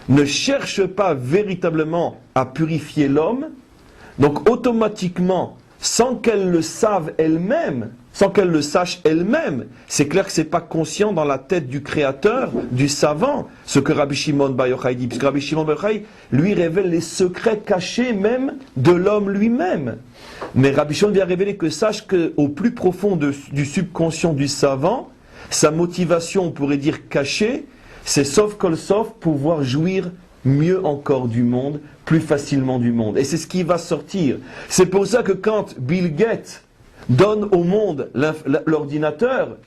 ne cherchent pas véritablement à purifier l'homme, donc automatiquement, sans qu'elles le savent elles-mêmes, sans qu'elles le sachent elles-mêmes, c'est clair que ce n'est pas conscient dans la tête du créateur, du savant, ce que Rabbi Shimon Bar Yochai dit, puisque Rabbi Shimon Bar Yochai lui révèle les secrets cachés même de l'homme lui-même. Mais Rabbi Shimon vient révéler que sache qu'au plus profond du subconscient du savant, sa motivation, on pourrait dire cachée, c'est sauf kol sauf pouvoir jouir mieux encore du monde, plus facilement du monde. Et c'est ce qui va sortir. C'est pour ça que quand Bill Gates donne au monde l'ordinateur,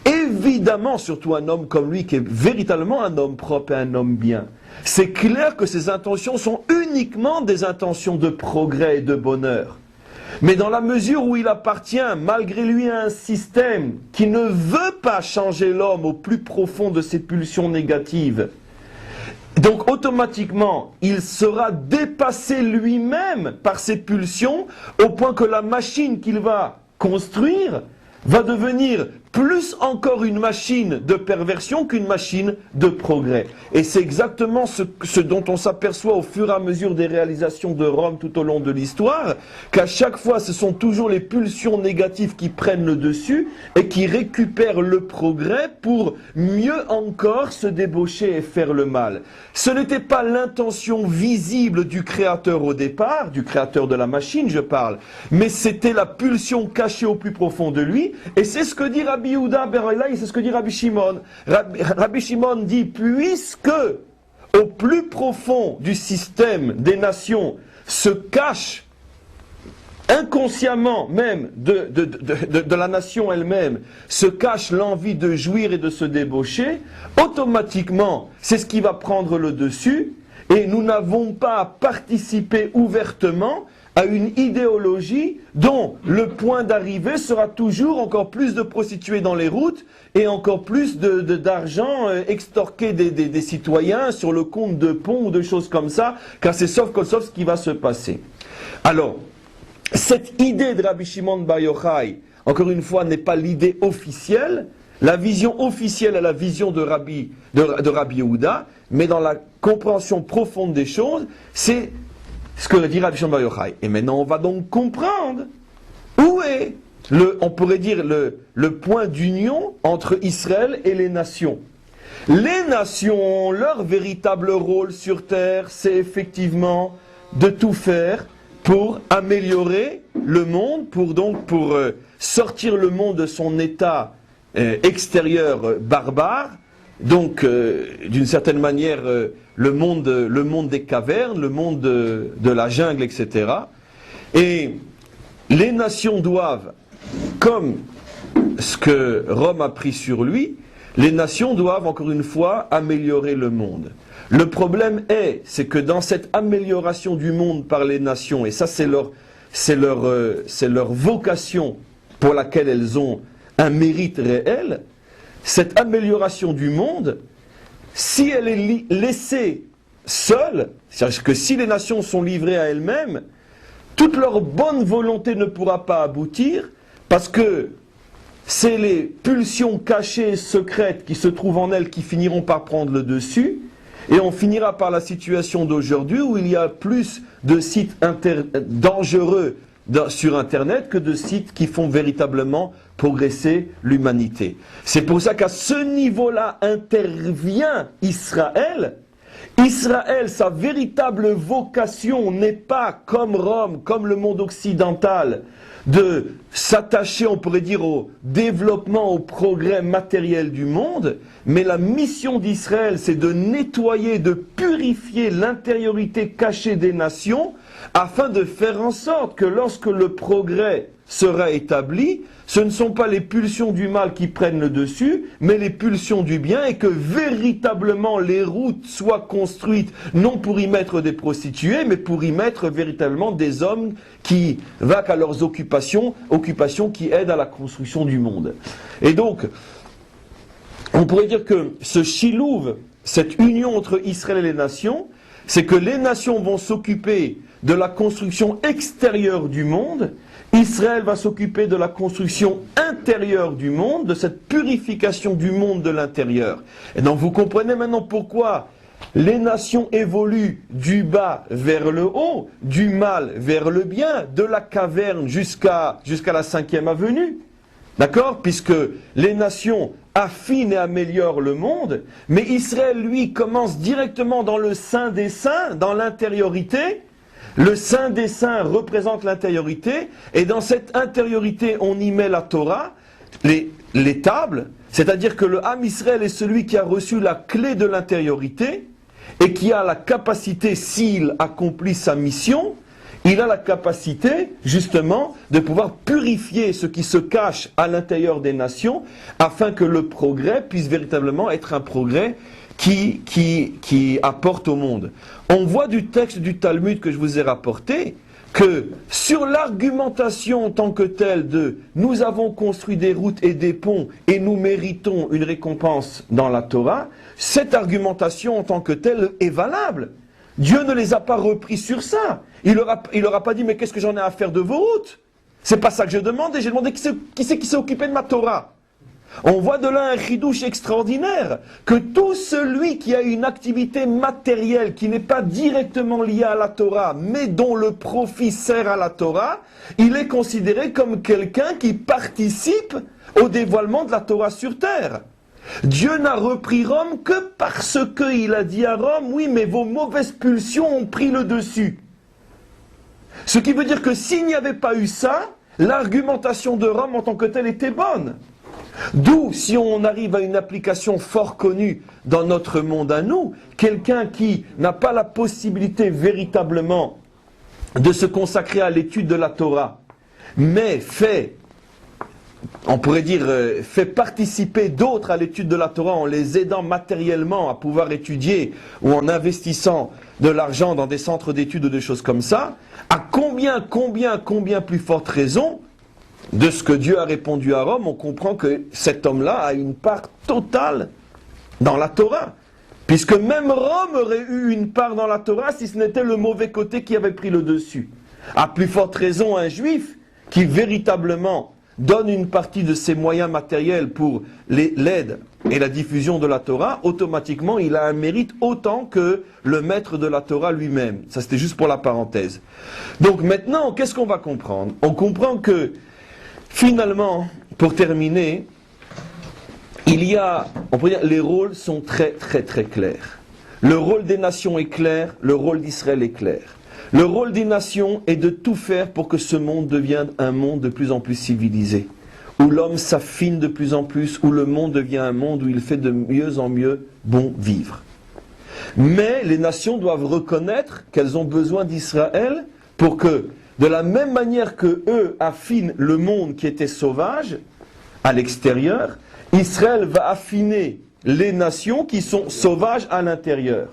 évidemment, surtout un homme comme lui, qui est véritablement un homme propre et un homme bien, c'est clair que ses intentions sont uniquement des intentions de progrès et de bonheur. Mais dans la mesure où il appartient, malgré lui, à un système qui ne veut pas changer l'homme au plus profond de ses pulsions négatives, donc automatiquement, il sera dépassé lui-même par ses pulsions, au point que la machine qu'il va construire va devenir plus encore une machine de perversion qu'une machine de progrès. Et c'est exactement ce dont on s'aperçoit au fur et à mesure des réalisations de Rome tout au long de l'histoire, qu'à chaque fois ce sont toujours les pulsions négatives qui prennent le dessus et qui récupèrent le progrès pour mieux encore se débaucher et faire le mal. Ce n'était pas l'intention visible du créateur au départ, du créateur de la machine je parle, mais c'était la pulsion cachée au plus profond de lui, et c'est ce que dit Rabbi Yehuda Bar Ilai, c'est ce que dit Rabbi Shimon. Rabbi Shimon dit, puisque au plus profond du système des nations se cache inconsciemment même de la nation elle-même, se cache l'envie de jouir et de se débaucher, automatiquement c'est ce qui va prendre le dessus, et nous n'avons pas à participer ouvertement à une idéologie dont le point d'arrivée sera toujours encore plus de prostituées dans les routes et encore plus d'argent extorqué des citoyens sur le compte de ponts ou de choses comme ça, car c'est sauf ce qui va se passer. Alors, cette idée de Rabbi Shimon Bar Yochai, encore une fois, n'est pas l'idée officielle. La vision officielle est la vision de Rabbi Yehuda, mais dans la compréhension profonde des choses, c'est ce que dit Rabbi Shimon Bar Yochai. Et maintenant, on va donc comprendre où est, on pourrait dire, le point d'union entre Israël et les nations. Les nations, leur véritable rôle sur terre, c'est effectivement de tout faire pour améliorer le monde, pour sortir le monde de son état extérieur barbare, donc d'une certaine manière le monde des cavernes, le monde de la jungle, etc. Et les nations doivent, comme ce que Rome a pris sur lui, les nations doivent encore une fois améliorer le monde. Le problème c'est que dans cette amélioration du monde par les nations, et ça c'est leur vocation pour laquelle elles ont un mérite réel, cette amélioration du monde, si elle est laissée seule, c'est-à-dire que si les nations sont livrées à elles-mêmes, toute leur bonne volonté ne pourra pas aboutir, parce que c'est les pulsions cachées et secrètes qui se trouvent en elles qui finiront par prendre le dessus, et on finira par la situation d'aujourd'hui où il y a plus de sites dangereux sur Internet que de sites qui font véritablement progresser l'humanité. C'est pour ça qu'à ce niveau-là intervient Israël. Israël, sa véritable vocation n'est pas comme Rome, comme le monde occidental, de s'attacher, on pourrait dire, au développement, au progrès matériel du monde, mais la mission d'Israël, c'est de nettoyer, de purifier l'intériorité cachée des nations, afin de faire en sorte que lorsque le progrès sera établi, ce ne sont pas les pulsions du mal qui prennent le dessus, mais les pulsions du bien, et que véritablement les routes soient construites, non pour y mettre des prostituées, mais pour y mettre véritablement des hommes qui vaquent à leurs occupations qui aident à la construction du monde. Et donc, on pourrait dire que ce chilouv, cette union entre Israël et les nations, c'est que les nations vont s'occuper de la construction extérieure du monde, Israël va s'occuper de la construction intérieure du monde, de cette purification du monde de l'intérieur. Et donc vous comprenez maintenant pourquoi les nations évoluent du bas vers le haut, du mal vers le bien, de la caverne jusqu'à la 5e avenue. D'accord? Puisque les nations affinent et améliorent le monde, mais Israël, lui, commence directement dans le sein des saints, dans l'intériorité. Le sein des saints représente l'intériorité, et dans cette intériorité, on y met la Torah, les tables, c'est-à-dire que le Ham Israël est celui qui a reçu la clé de l'intériorité, et qui a la capacité, s'il accomplit sa mission, il a la capacité, justement, de pouvoir purifier ce qui se cache à l'intérieur des nations, afin que le progrès puisse véritablement être un progrès qui apporte au monde. On voit du texte du Talmud que je vous ai rapporté, que sur l'argumentation en tant que telle de « nous avons construit des routes et des ponts et nous méritons une récompense dans la Torah », cette argumentation en tant que telle est valable. Dieu ne les a pas repris sur ça. Il leur a pas dit « mais qu'est-ce que j'en ai à faire de vos routes ?» C'est pas ça que j'ai demandé. J'ai demandé qui c'est qui s'est occupé de ma Torah. On voit de là un chidouche extraordinaire, que tout celui qui a une activité matérielle qui n'est pas directement liée à la Torah, mais dont le profit sert à la Torah, il est considéré comme quelqu'un qui participe au dévoilement de la Torah sur terre. Dieu n'a repris Rome que parce qu'il a dit à Rome, oui, mais vos mauvaises pulsions ont pris le dessus. Ce qui veut dire que s'il n'y avait pas eu ça, l'argumentation de Rome en tant que telle était bonne. D'où, si on arrive à une application fort connue dans notre monde à nous, quelqu'un qui n'a pas la possibilité véritablement de se consacrer à l'étude de la Torah, mais on pourrait dire, fait participer d'autres à l'étude de la Torah en les aidant matériellement à pouvoir étudier ou en investissant de l'argent dans des centres d'études ou des choses comme ça, à combien plus forte raison de ce que Dieu a répondu à Rome, on comprend que cet homme-là a une part totale dans la Torah. Puisque même Rome aurait eu une part dans la Torah si ce n'était le mauvais côté qui avait pris le dessus. À plus forte raison, un juif qui véritablement donne une partie de ses moyens matériels pour l'aide et la diffusion de la Torah, automatiquement il a un mérite autant que le maître de la Torah lui-même. Ça c'était juste pour la parenthèse. Donc maintenant, qu'est-ce qu'on va comprendre? On comprend que finalement, pour terminer, on peut dire, les rôles sont très très très clairs. Le rôle des nations est clair, le rôle d'Israël est clair. Le rôle des nations est de tout faire pour que ce monde devienne un monde de plus en plus civilisé, où l'homme s'affine de plus en plus, où le monde devient un monde où il fait de mieux en mieux bon vivre. Mais les nations doivent reconnaître qu'elles ont besoin d'Israël pour que, de la même manière que eux affinent le monde qui était sauvage à l'extérieur, Israël va affiner les nations qui sont sauvages à l'intérieur.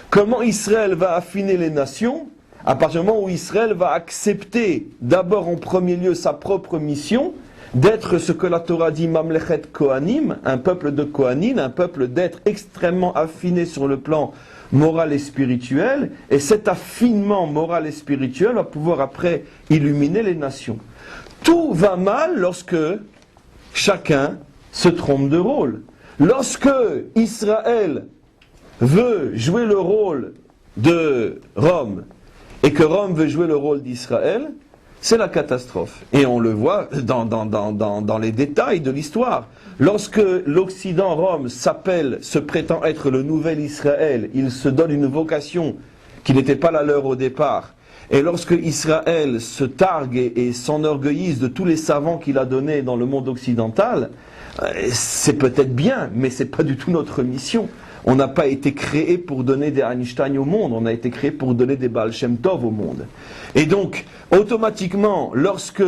Comment Israël va affiner les nations? À partir du moment où Israël va accepter d'abord en premier lieu sa propre mission, d'être ce que la Torah dit Mamlechet Kohanim, un peuple de Kohanim, un peuple d'être extrêmement affiné sur le plan moral et spirituel, et cet affinement moral et spirituel va pouvoir après illuminer les nations. Tout va mal lorsque chacun se trompe de rôle. Lorsque Israël veut jouer le rôle de Rome et que Rome veut jouer le rôle d'Israël, c'est la catastrophe. Et on le voit dans les détails de l'histoire. Lorsque l'Occident, Rome, se prétend être le nouvel Israël, il se donne une vocation qui n'était pas la leur au départ. Et lorsque Israël se targue et s'enorgueillise de tous les savants qu'il a donnés dans le monde occidental, c'est peut-être bien, mais c'est pas du tout notre mission. On n'a pas été créé pour donner des Einstein au monde, on a été créé pour donner des Baal Shem Tov au monde. Et donc, automatiquement, lorsque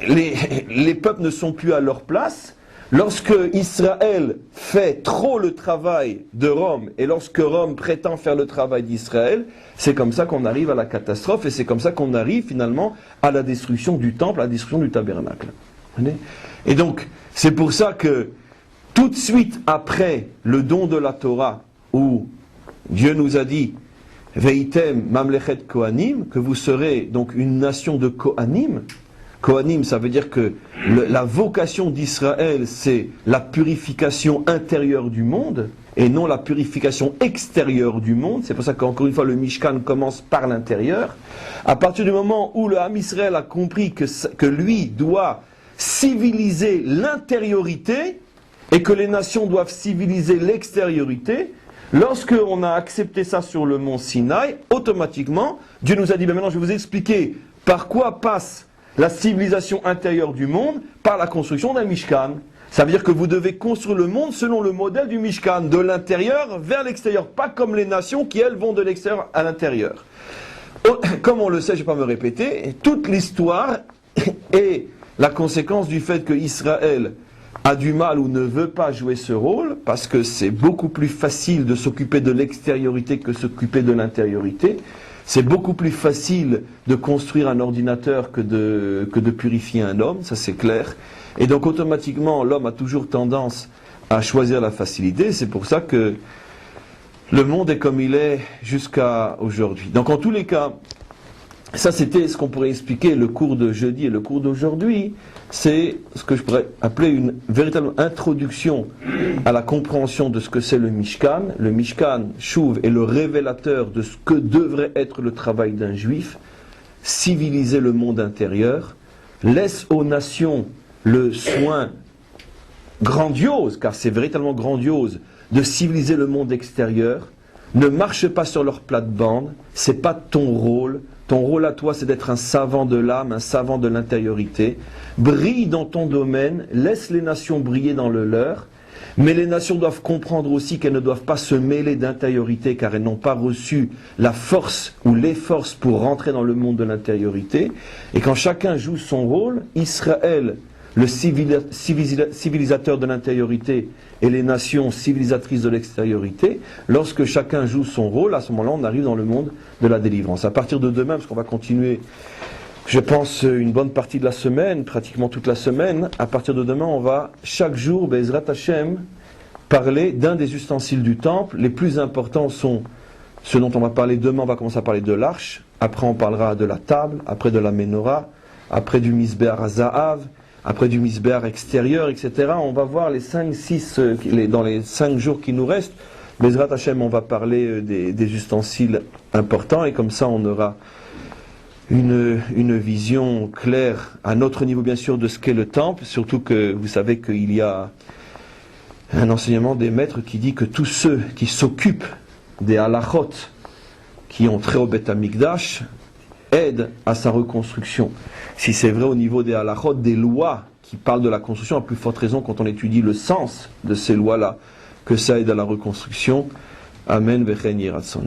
les peuples ne sont plus à leur place, lorsque Israël fait trop le travail de Rome, et lorsque Rome prétend faire le travail d'Israël, c'est comme ça qu'on arrive à la catastrophe, et c'est comme ça qu'on arrive finalement à la destruction du temple, à la destruction du tabernacle. Et donc, c'est pour ça que tout de suite après le don de la Torah, où Dieu nous a dit Veitem Mamlechet Kohanim, que vous serez donc une nation de Kohanim. Kohanim, ça veut dire que la vocation d'Israël, c'est la purification intérieure du monde, et non la purification extérieure du monde. C'est pour ça qu'encore une fois, le Mishkan commence par l'intérieur. À partir du moment où le Ham Israël a compris que lui doit civiliser l'intériorité, et que les nations doivent civiliser l'extériorité, lorsque on a accepté ça sur le mont Sinaï, automatiquement, Dieu nous a dit, maintenant je vais vous expliquer par quoi passe la civilisation intérieure du monde, par la construction d'un Mishkan. Ça veut dire que vous devez construire le monde selon le modèle du Mishkan, de l'intérieur vers l'extérieur, pas comme les nations qui, elles, vont de l'extérieur à l'intérieur. Comme on le sait, je ne vais pas me répéter, toute l'histoire est la conséquence du fait que Israël a du mal ou ne veut pas jouer ce rôle, parce que c'est beaucoup plus facile de s'occuper de l'extériorité que s'occuper de l'intériorité. C'est beaucoup plus facile de construire un ordinateur que de purifier un homme, ça c'est clair. Et donc automatiquement, l'homme a toujours tendance à choisir la facilité. C'est pour ça que le monde est comme il est jusqu'à aujourd'hui. Donc en tous les cas, ça c'était ce qu'on pourrait expliquer le cours de jeudi et le cours d'aujourd'hui. C'est ce que je pourrais appeler une véritable introduction à la compréhension de ce que c'est le Mishkan. Le Mishkan, Chouv, est le révélateur de ce que devrait être le travail d'un juif, civiliser le monde intérieur, laisse aux nations le soin grandiose, car c'est véritablement grandiose, de civiliser le monde extérieur. Ne marche pas sur leur plate-bande, c'est pas ton rôle. Ton rôle à toi, c'est d'être un savant de l'âme, un savant de l'intériorité. Brille dans ton domaine, laisse les nations briller dans le leur. Mais les nations doivent comprendre aussi qu'elles ne doivent pas se mêler d'intériorité, car elles n'ont pas reçu la force ou les forces pour rentrer dans le monde de l'intériorité. Et quand chacun joue son rôle, Israël, le civilisateur de l'intériorité, et les nations civilisatrices de l'extériorité, lorsque chacun joue son rôle, à ce moment-là, on arrive dans le monde de la délivrance. À partir de demain, parce qu'on va continuer, je pense, une bonne partie de la semaine, pratiquement toute la semaine, à partir de demain, on va chaque jour, Be'ezrat Hashem, parler d'un des ustensiles du temple. Les plus importants sont ceux dont on va parler demain. On va commencer à parler de l'arche, après on parlera de la table, après de la menorah, après du misbéar Zahav, après du misbéar extérieur, etc. On va voir les 5-6, dans les 5 jours qui nous restent. Bezrat Hashem, on va parler des ustensiles importants, et comme ça on aura une vision claire, à notre niveau bien sûr, de ce qu'est le temple, surtout que vous savez qu'il y a un enseignement des maîtres qui dit que tous ceux qui s'occupent des halachot, qui ont trait au Beth Amikdash, aident à sa reconstruction. Si c'est vrai au niveau des halachot, des lois qui parlent de la construction, à plus forte raison quand on étudie le sens de ces lois-là, que ça aide à la reconstruction. Amen. Vechen Yiratzon.